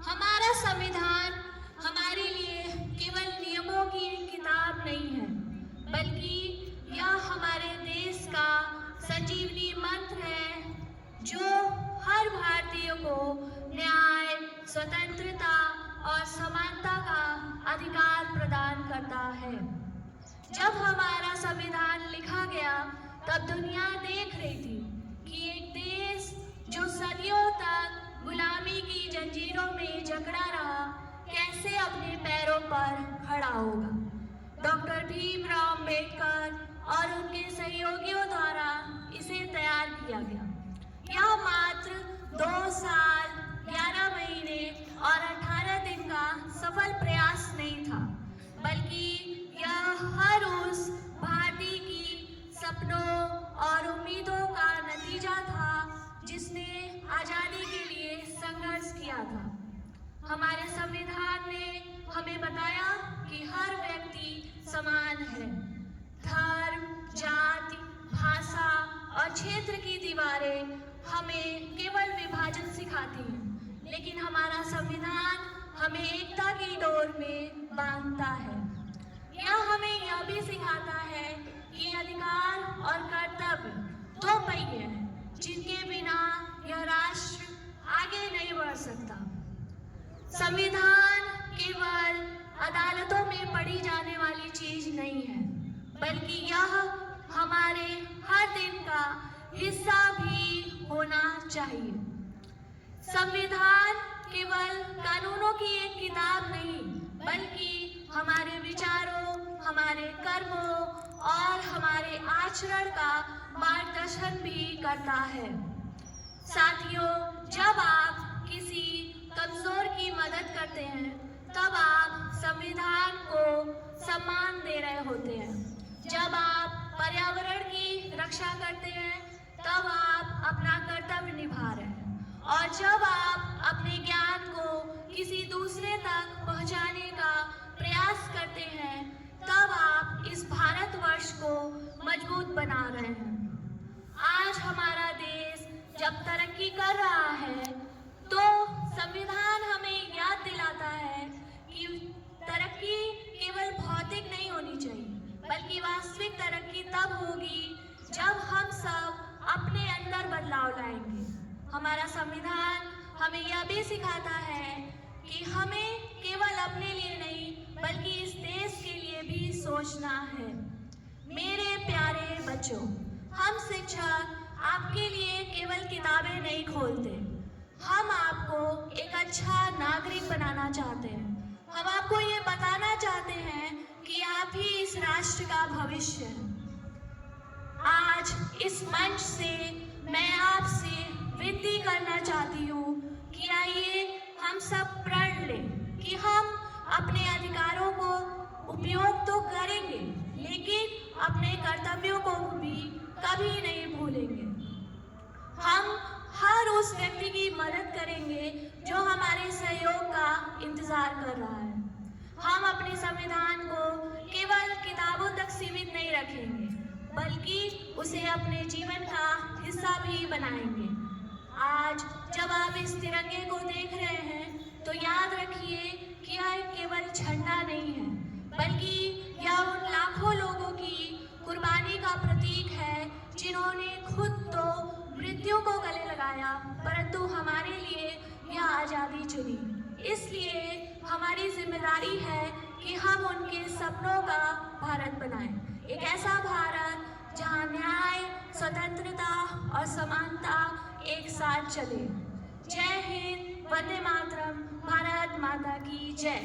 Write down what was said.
हमारा संविधान हमारे लिए केवल नियमों की किताब नहीं है, बल्कि यह हमारे देश का संजीवनी मंत्र है, जो हर भारतीय को न्याय, स्वतंत्रता और समानता का अधिकार प्रदान करता है। जब हमारा संविधान लिखा गया, तब दुनिया देख रही थी कि एक देश जो सदियों तक गुलामी की जंजीरों में जकड़ा रहा, कैसे अपने पैरों पर खड़ा होगा। डॉक्टर भीमराव अम्बेडकर और उनके सहयोगियों द्वारा इसे तैयार किया गया। यह मात्र 2 साल, 11 महीने और 18 दिन का सफल प्रयास नहीं था, बल्कि यह हर उस भारतीय की सपनों और उम्मीदों का नतीजा था जिसने आज़ादी के लिए संघर्ष किया था। हमारे संविधान ने हमें बताया कि हर व्यक्ति समान है। धर्म, जाति, भाषा और क्षेत्र की दीवारें हमें केवल विभाजन सिखाती हैं, लेकिन हमारा संविधान हमें एकता की डोर में बांधता है। यह हमें यह भी सिखाता है कि अधिकार और कर्तव्य 2 पहिए हैं, जिनके बिना यह राष्ट्र आगे नहीं बढ़ सकता। संविधान केवल अदालतों में पढ़ी जाने वाली चीज नहीं है, बल्कि यह हमारे हर दिन का हिस्सा भी होना चाहिए। संविधान केवल कानूनों की एक किताब नहीं, बल्कि हमारे विचारों, हमारे कर्मों और हमारे आचरण का मार्गदर्शन भी करता है। साथियों, जब आप किसी कमजोर की मदद करते हैं, तब आप संविधान को सम्मान दे रहे होते हैं। जब आप पर्यावरण की रक्षा करते हैं, तब आप अपना कर्तव्य निभा रहे हैं। और जब आप अपने ज्ञान को किसी दूसरे तक पहुंचाने का प्रयास करते हैं, तब आप इस भारतवर्ष को मजबूत बना रहे हैं। आज हमारा देश जब तरक्की कर रहा है, तो संविधान हमें याद दिलाता है कि तरक्की केवल भौतिक नहीं होनी चाहिए, बल्कि वास्तविक तरक्की तब होगी जब हम सब अपने अंदर बदलाव लाएंगे। हमारा संविधान हमें यह भी सिखाता है कि हमें केवल अपने लिए नहीं, बल्कि इस देश के लिए भी सोचना है। मेरे प्यारे बच्चों, हम शिक्षक आपके लिए केवल किताबें नहीं खोलते, हम आपको एक अच्छा नागरिक बनाना चाहते हैं। हम आपको ये बताना चाहते हैं कि आप ही इस राष्ट्र का भविष्य हैं। आज इस मंच से मैं आपसे विनती करना चाहती हूँ कि आइए हम सब प्रण लें कि हम अपने अधिकारों को उपयोग तो करेंगे, लेकिन अपने कर्तव्यों को भी कभी नहीं भूलेंगे। हम हर उस व्यक्ति की मदद करेंगे जो हमारे सहयोग का इंतजार कर रहा है। हम अपने संविधान को केवल किताबों तक सीमित नहीं रखेंगे, बल्कि उसे अपने जीवन का हिस्सा भी बनाएंगे। आज जब आप इस तिरंगे को देख रहे हैं, तो याद रखिए कि यह केवल झंडा नहीं है, बल्कि यह उन लाखों लोगों की कुर्बानी का प्रतीक है जिन्होंने खुद तो मृत्यु को गले लगाया, परंतु हमारे लिए यह आज़ादी चुनी। इसलिए हमारी जिम्मेदारी है कि हम उनके सपनों का भारत बनाएं, एक ऐसा भारत जहां न्याय, स्वतंत्रता और समानता एक साथ चले। जय हिंद, वंदे मातरम, भारत माता की जय।